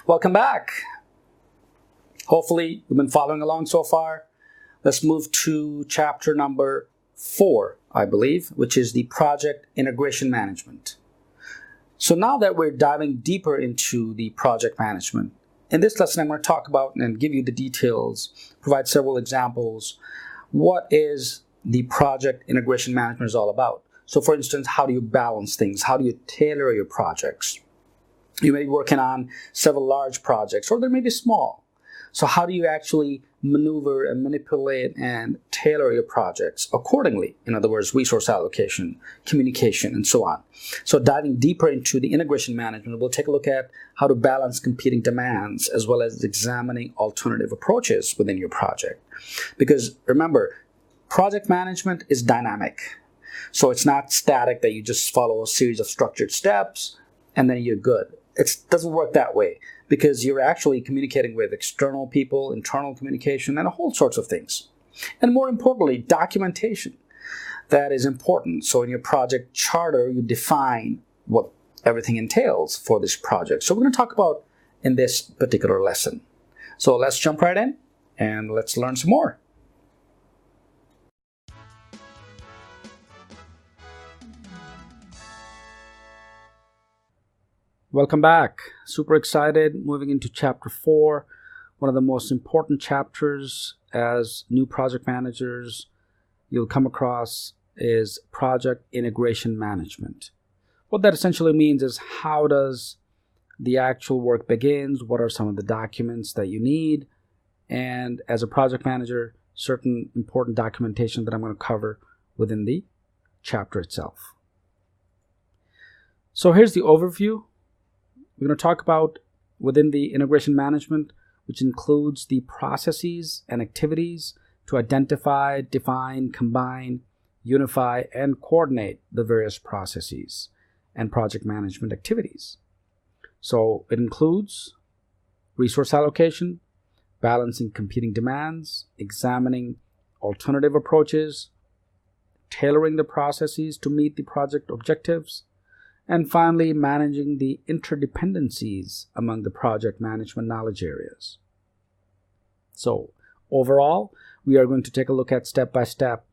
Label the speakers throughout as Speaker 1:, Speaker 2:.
Speaker 1: Welcome back. Hopefully you've been following along so far. Let's move to chapter number 4, I believe, which is the project integration management. So now that we're diving deeper into the project management, in this lesson I'm going to talk about and give you the details, provide several examples. What is the project integration management is all about? So for instance, how do you balance things? How do you tailor your projects? You may be working on several large projects, or they may be small. So how do you actually maneuver and manipulate and tailor your projects accordingly? In other words, resource allocation, communication, and so on. So diving deeper into the integration management, we'll take a look at how to balance competing demands as well as examining alternative approaches within your project. Because remember, project management is dynamic. So it's not static that you just follow a series of structured steps and then you're good. It doesn't work that way, because you're actually communicating with external people, internal communication, and all sorts of things. And more importantly, documentation. That is important. So in your project charter, you define what everything entails for this project. So we're going to talk about in this particular lesson. So let's jump right in and let's learn some more. Welcome back. Super excited. Moving into chapter 4, one of the most important chapters as new project managers you'll come across is project integration management. What that essentially means is, how does the actual work begins? What are some of the documents that you need? And as a project manager, certain important documentation that I'm going to cover within the chapter itself. So here's the overview. We're going to talk about within the integration management, which includes the processes and activities to identify, define, combine, unify, and coordinate the various processes and project management activities. So it includes resource allocation, balancing competing demands, examining alternative approaches, tailoring the processes to meet the project objectives, and finally, managing the interdependencies among the project management knowledge areas. So overall, we are going to take a look at step by step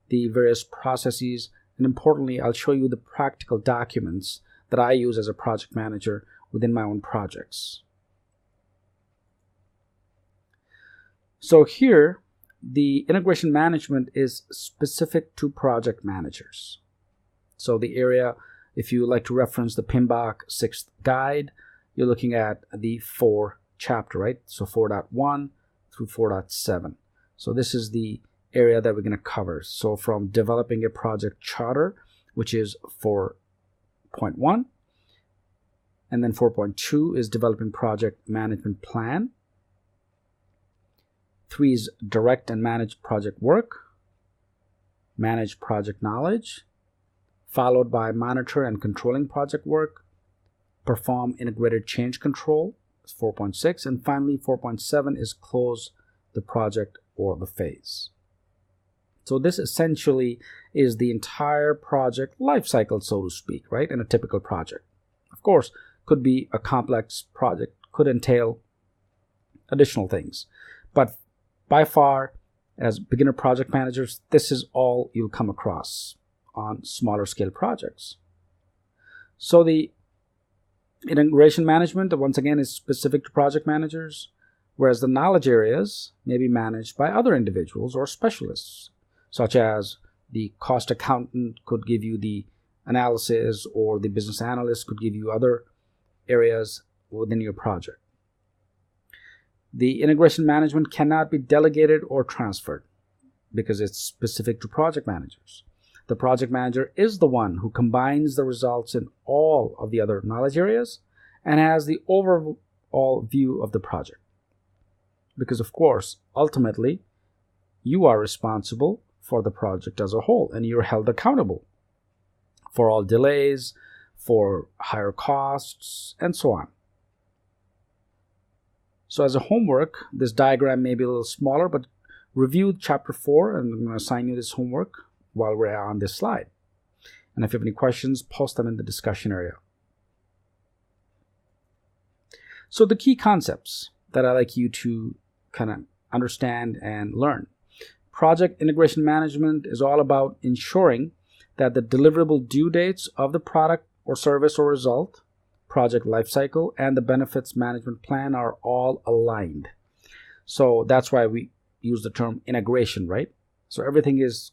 Speaker 1: the various processes, and importantly, I'll show you the practical documents that I use as a project manager within my own projects. So here, the integration management is specific to project managers. So the area, if you like to reference the PMBOK Sixth guide, you're looking at the 4 chapter, right? So 4.1 through 4.7. So this is the area that we're going to cover. So from developing a project charter, which is 4.1, and then 4.2 is developing project management plan. 3 is direct and manage project work, manage project knowledge, followed by monitor and controlling project work, perform integrated change control, 4.6, and finally 4.7 is close the project or the phase. So this essentially is the entire project life cycle, so to speak, right, in a typical project. Of course, could be a complex project, could entail additional things, but by far, as beginner project managers, this is all you'll come across on smaller scale projects. So the integration management, once again, is specific to project managers, whereas the knowledge areas may be managed by other individuals or specialists, such as the cost accountant could give you the analysis, or the business analyst could give you other areas within your project. The integration management cannot be delegated or transferred because it's specific to project managers. The project manager is the one who combines the results in all of the other knowledge areas and has the overall view of the project. Because of course, ultimately, you are responsible for the project as a whole, and you're held accountable for all delays, for higher costs, and so on. So as a homework, this diagram may be a little smaller, but review chapter 4, and I'm going to assign you this homework while we're on this slide. And if you have any questions, post them in the discussion area. So the key concepts that I like you to kind of understand and learn. Project integration management is all about ensuring that the deliverable due dates of the product or service or result, project lifecycle, and the benefits management plan are all aligned. So that's why we use the term integration, right? So everything is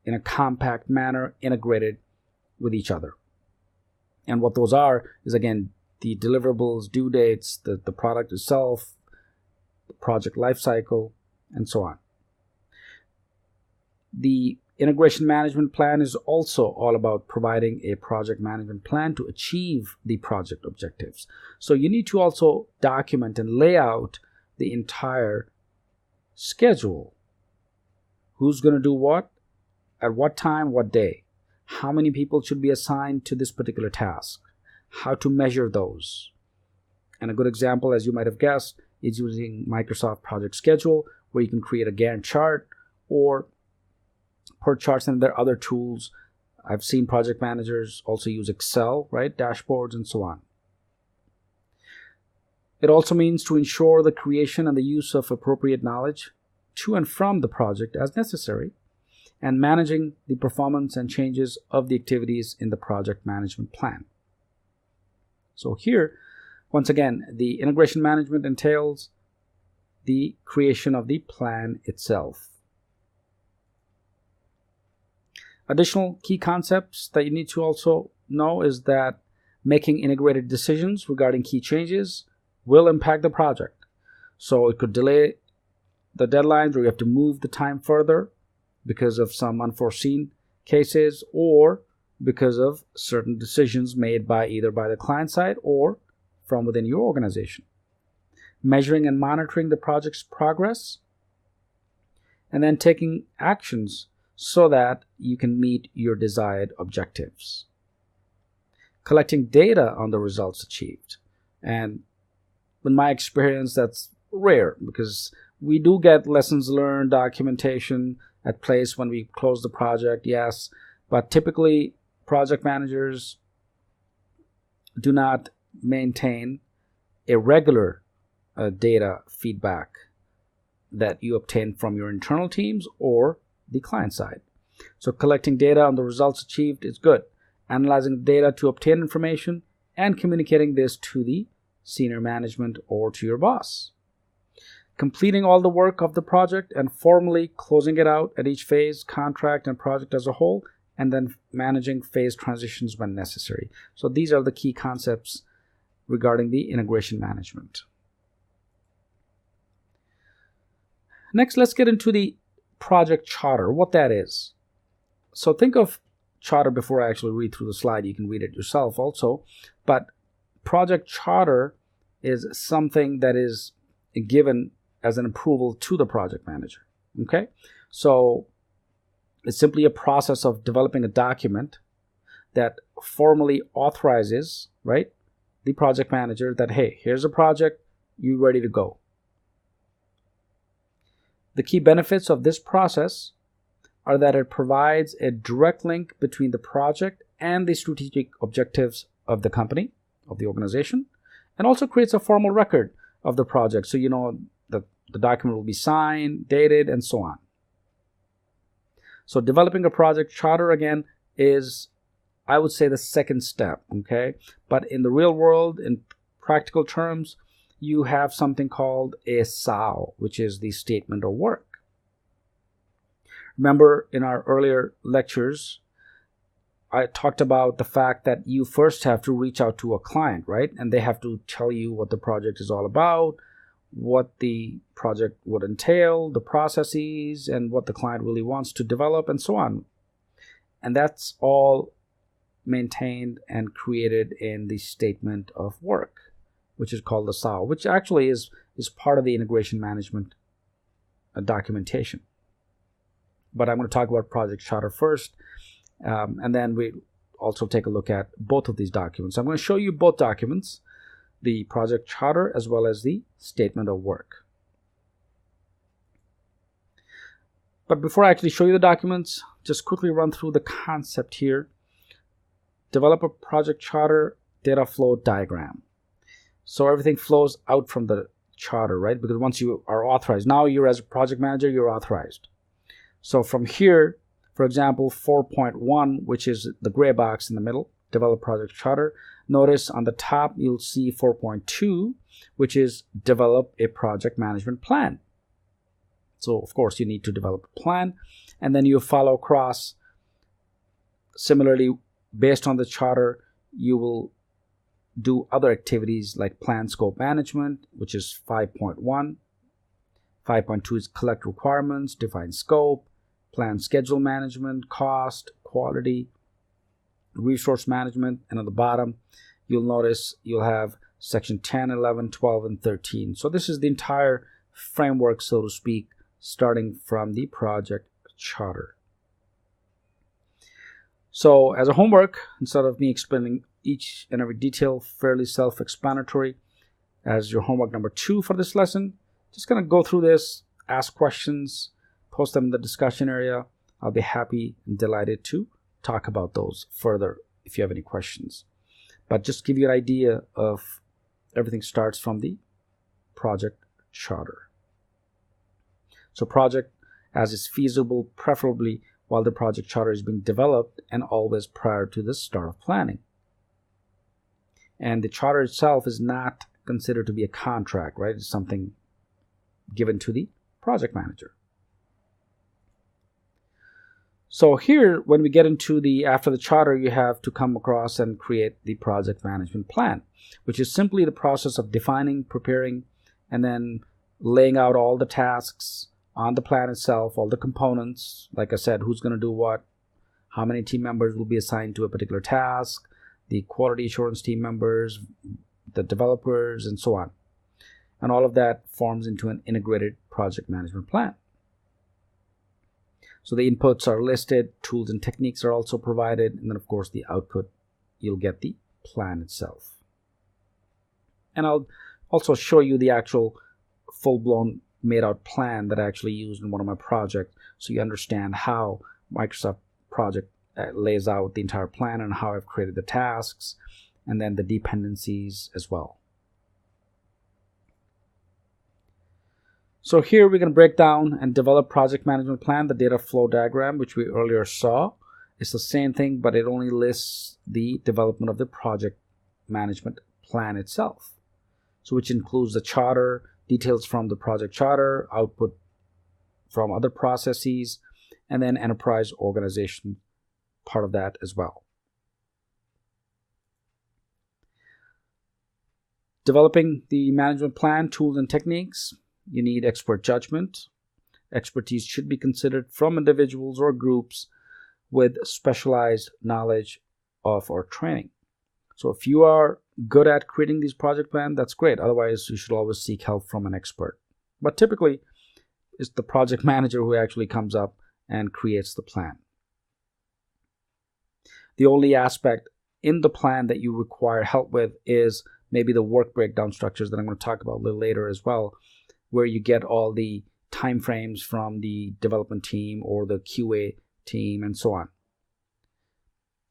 Speaker 1: in a compact manner integrated with each other. And what those are is, again, the deliverables, due dates, the product itself, the project lifecycle, and so on. The integration management plan is also all about providing a project management plan to achieve the project objectives. So you need to also document and lay out the entire schedule. Who's going to do what, at what time, what day? How many people should be assigned to this particular task? How to measure those? And a good example, as you might have guessed, is using Microsoft Project Schedule, where you can create a Gantt chart or PERT charts, and there are other tools. I've seen project managers also use Excel, right? Dashboards and so on. It also means to ensure the creation and the use of appropriate knowledge to and from the project as necessary, and managing the performance and changes of the activities in the project management plan. So here, once again, the integration management entails the creation of the plan itself. Additional key concepts that you need to also know is that making integrated decisions regarding key changes will impact the project. So it could delay the deadlines, or you have to move the time further because of some unforeseen cases, or because of certain decisions made by either by the client side or from within your organization. Measuring and monitoring the project's progress, and then taking actions so that you can meet your desired objectives. Collecting data on the results achieved. And in my experience, that's rare, because we do get lessons learned, documentation at place when we close the project, yes, but typically project managers do not maintain a regular data feedback that you obtain from your internal teams or the client side. So collecting data on the results achieved is good. Analyzing data to obtain information and communicating this to the senior management or to your boss. Completing all the work of the project and formally closing it out at each phase, contract and project as a whole, and then managing phase transitions when necessary. So these are the key concepts regarding the integration management. Next, let's get into the project charter, what that is. So think of charter before I actually read through the slide. You can read it yourself also. But project charter is something that is given as an approval to the project manager. Okay? So it's simply a process of developing a document that formally authorizes, right, the project manager that, hey, here's a project, you ready to go. The key benefits of this process are that it provides a direct link between the project and the strategic objectives of the company, of the organization, and also creates a formal record of the project. So you know the document will be signed, dated, and so on. So developing a project charter, again, is, I would say, the second step, okay? But in the real world, in practical terms, you have something called a SOW, which is the statement of work. Remember, in our earlier lectures, I talked about the fact that you first have to reach out to a client, right? And they have to tell you what the project is all about, what the project would entail, the processes, and what the client really wants to develop, and so on. And that's all maintained and created in the statement of work, which is called the SOW, which actually is part of the integration management documentation. But I'm going to talk about project charter first, and then we also take a look at both of these documents. I'm going to show you both documents, the project charter as well as the statement of work. But before I actually show you the documents, just quickly run through the concept here. Develop a project charter Dataflow diagram. So everything flows out from the charter, right? Because once you are authorized, now you're as a project manager, you're authorized. So from here, for example, 4.1, which is the gray box in the middle, develop project charter. Notice on the top, you'll see 4.2, which is develop a project management plan. So of course you need to develop a plan, and then you follow across. Similarly, based on the charter, you will do other activities like plan scope management, which is 5.1. 5.2 is collect requirements, define scope, plan schedule management, cost, quality, resource management, and at the bottom you'll notice you'll have section 10, 11, 12, and 13. So this is the entire framework, so to speak, starting from the project charter. So as a homework, instead of me explaining each and every detail, fairly self-explanatory, as your homework number 2 for this lesson, just going to go through this, ask questions, post them in the discussion area. I'll be happy and delighted to talk about those further if you have any questions. But just give you an idea of everything starts from the project charter. So project as is feasible, preferably while the project charter is being developed and always prior to the start of planning. And the charter itself is not considered to be a contract, right? It's something given to the project manager. So here, when we get into after the charter, you have to come across and create the project management plan, which is simply the process of defining, preparing, and then laying out all the tasks on the plan itself, all the components, like I said, who's going to do what, how many team members will be assigned to a particular task, the quality assurance team members, the developers, and so on. And all of that forms into an integrated project management plan. So the inputs are listed, tools and techniques are also provided, and then of course the output, you'll get the plan itself. And I'll also show you the actual full-blown made out plan that I actually used in one of my projects, so you understand how Microsoft project lays out the entire plan and how I've created the tasks and then the dependencies as well. So here we're going to break down and develop project management plan, the Dataflow diagram, which we earlier saw. It's the same thing, but it only lists the development of the project management plan itself. So which includes the charter, details from the project charter, output from other processes, and then enterprise organization part of that as well. Developing the management plan, tools and techniques. You need expert judgment. Expertise should be considered from individuals or groups with specialized knowledge of or training. So if you are good at creating these project plans, that's great. Otherwise, you should always seek help from an expert. But typically, it's the project manager who actually comes up and creates the plan. The only aspect in the plan that you require help with is maybe the work breakdown structures that I'm going to talk about a little later as well, where you get all the time frames from the development team or the QA team and so on.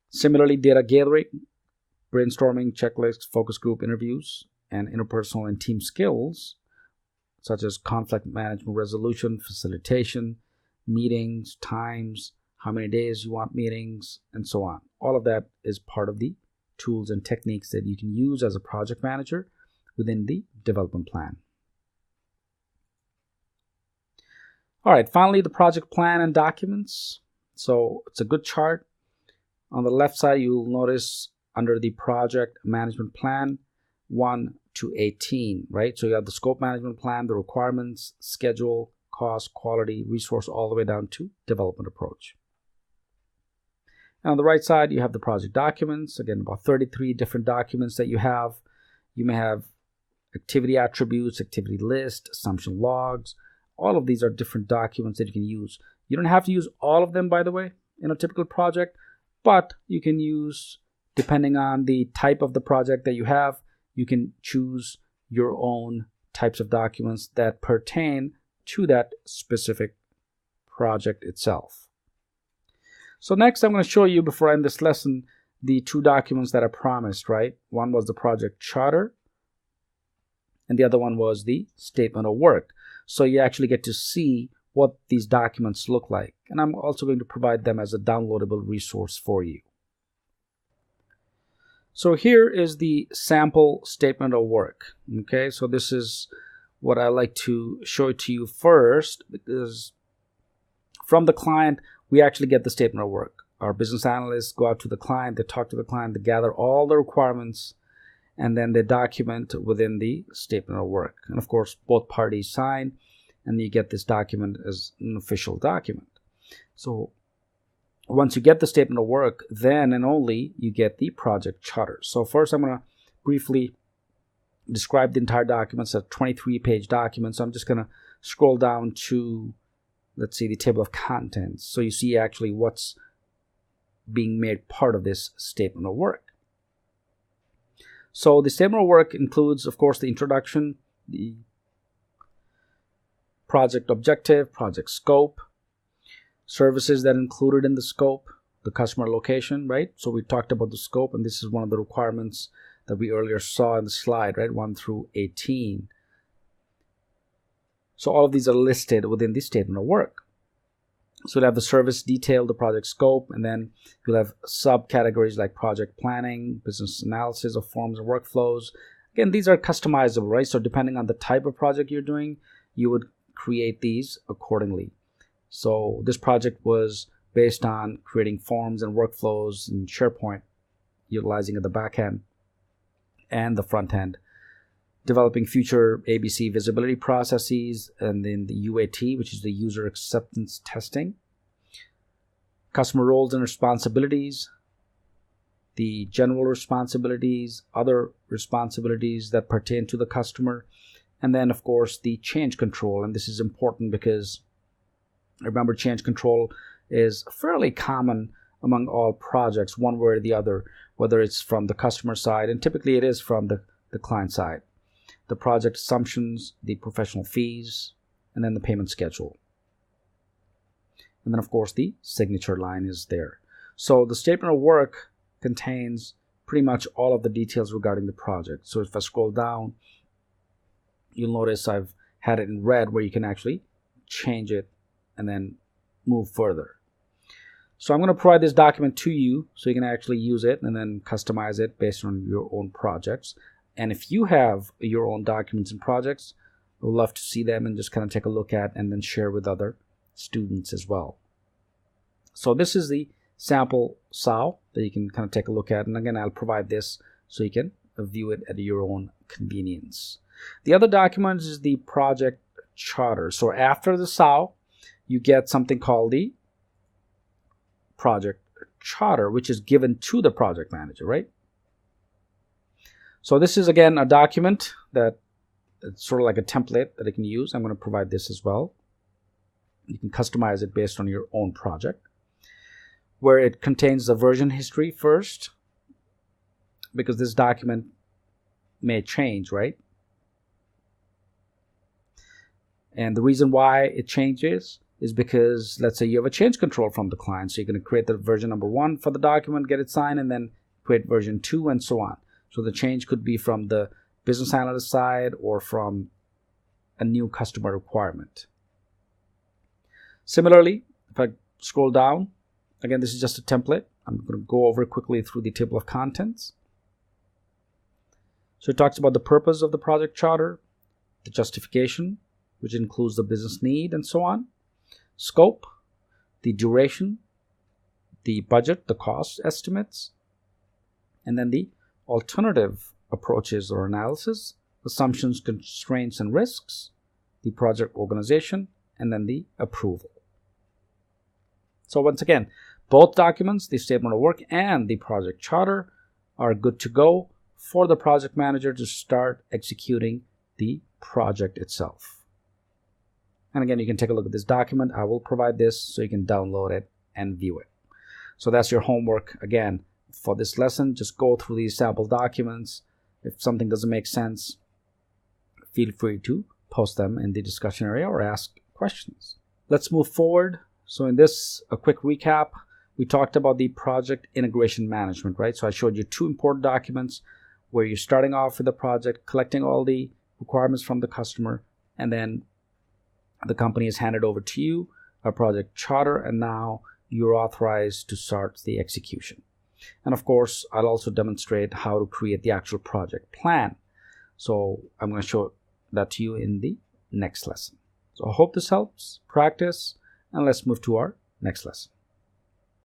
Speaker 1: Similarly, data gathering, brainstorming, checklists, focus group interviews, and interpersonal and team skills, such as conflict management resolution, facilitation, meetings, times, how many days you want meetings, and so on. All of that is part of the tools and techniques that you can use as a project manager within the development plan. All right, finally, the project plan and documents. So it's a good chart. On the left side, you'll notice under the project management plan, 1 to 18, right? So you have the scope management plan, the requirements, schedule, cost, quality, resource, all the way down to development approach. And on the right side, you have the project documents. Again, about 33 different documents that you have. You may have activity attributes, activity list, assumption logs. All of these are different documents that you can use. You don't have to use all of them, by the way, in a typical project, but you can use, depending on the type of the project that you have, you can choose your own types of documents that pertain to that specific project itself. So next, I'm going to show you, before I end this lesson, the two documents that I promised, right? One was the project charter, and the other one was the statement of work. So you actually get to see what these documents look like. And I'm also going to provide them as a downloadable resource for you. So here is the sample statement of work. Okay, so this is what I like to show it to you first, because from the client, we actually get the statement of work. Our business analysts go out to the client, they talk to the client, they gather all the requirements, and then they document within the statement of work. And of course, both parties sign, and you get this document as an official document. So once you get the statement of work, then and only you get the project charter. So first I'm going to briefly describe the entire document. It's a 23-page document. So I'm just going to scroll down to, let's see, the table of contents. So you see actually what's being made part of this statement of work. So the statement of work includes, of course, the introduction, the project objective, project scope, services that are included in the scope, the customer location, right? So we talked about the scope, and this is one of the requirements that we earlier saw in the slide, right? 1 through 18. So all of these are listed within the statement of work. So you'll have the service detail, the project scope, and then you'll have subcategories like project planning, business analysis of forms and workflows. Again, these are customizable, right? So depending on the type of project you're doing, you would create these accordingly. So this project was based on creating forms and workflows in SharePoint, utilizing at the back end and the front end, developing future ABC visibility processes, and then the UAT, which is the user acceptance testing, customer roles and responsibilities, the general responsibilities, other responsibilities that pertain to the customer, and then of course the change control. And this is important because remember, change control is fairly common among all projects, one way or the other, whether it's from the customer side, and typically it is from the client side. The project assumptions, the professional fees, and then the payment schedule. And then, of course, the signature line is there. So the statement of work contains pretty much all of the details regarding the project. So if I scroll down, you'll notice I've had it in red where you can actually change it and then move further. So I'm going to provide this document to you so you can actually use it and then customize it based on your own projects. And if you have your own documents and projects, I would love to see them and just kind of take a look at and then share with other students as well. So this is the sample SAO that you can kind of take a look at. And again, I'll provide this so you can view it at your own convenience. The other document is the project charter. So after the SAO, you get something called the project charter, which is given to the project manager, right? So this is, again, a document that it's sort of like a template that I can use. I'm going to provide this as well. You can customize it based on your own project, where it contains the version history first, because this document may change, right? And the reason why it changes is because, let's say you have a change control from the client. So you're going to create the version number 1 for the document, get it signed, and then create version 2 and so on. So the change could be from the business analyst side or from a new customer requirement. Similarly, if I scroll down, again, this is just a template. I'm going to go over quickly through the table of contents. So it talks about the purpose of the project charter, the justification, which includes the business need and so on, scope, the duration, the budget, the cost estimates, and then the alternative approaches or analysis, assumptions, constraints, and risks, the project organization, and then the approval. So once again, both documents, the statement of work and the project charter, are good to go for the project manager to start executing the project itself. And again, you can take a look at this document. I will provide this so you can download it and view it. So that's your homework. Again, for this lesson, just go through these sample documents. If something doesn't make sense, feel free to post them in the discussion area or ask questions. Let's move forward. So in this, a quick recap, we talked about the project integration management, right? So I showed you 2 important documents where you're starting off with the project, collecting all the requirements from the customer, and then the company is handed over to you a project charter, and now you're authorized to start the execution. And of course, I'll also demonstrate how to create the actual project plan. So I'm going to show that to you in the next lesson. So I hope this helps. Practice, and let's move to our next lesson.